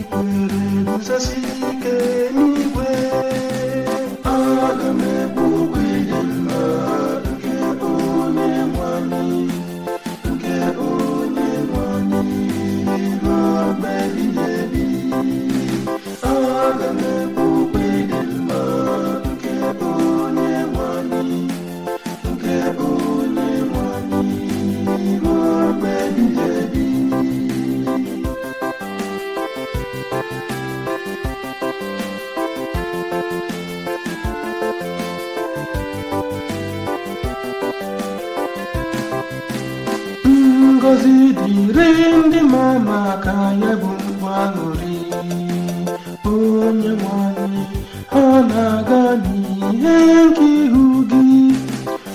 kwere guzosi ike n'igwe. Aga m ekpu okpu ịdị mma nke Onyenwe anyị, nke Onyenwe anyị ruo mgbe ebighị ebi. Aga m ekpu okpu ịdị mma nke Onyenwe anyị, nke Onyenwe anyị ruo mgbe ebighị ebi. Ngọzi dịrị ndị mama ka ya bụ mkpu aṅụrị. Onyenwe anyị, ha na-aga n'ihe nke ihu gị,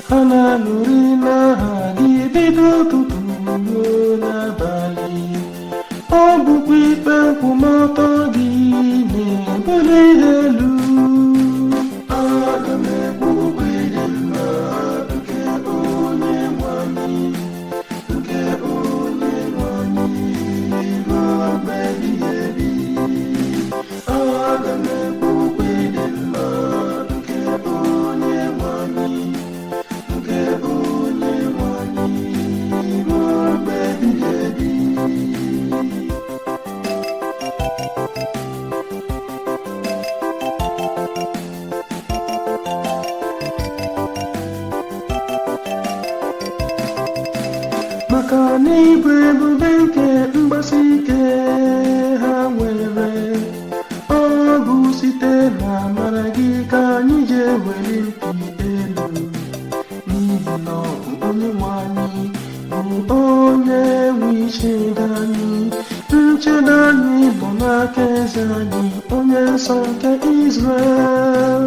ha na-aṅụrị n'aha gị bido ụtụtụ ruo n'abalị. Ọ bụkwa ikpe nkwụmọtọ gị na-ebuli ha elu. Aga m ekpu okpu ịdị mma nke Onyenwe anyị, nke Onyenwe anyị ruo mgbe ebighị ebi. Aga m ekpu okpu ịdị mma nke Onyenwe anyị, nke Onyenwe anyị ruo mgbe ebighị ebi. Maka na ịbụ ebube nke mgbasi ike ha nwere, ọ bụ site na amara gị ka anyị ji eweli mpi elu. N'ihi na ọ bụ Onyenwe anyị bụ onye nwe ichedo anyị, nchedo anyị bụ n'aka eze anyị, onye nsọ nke Izrel.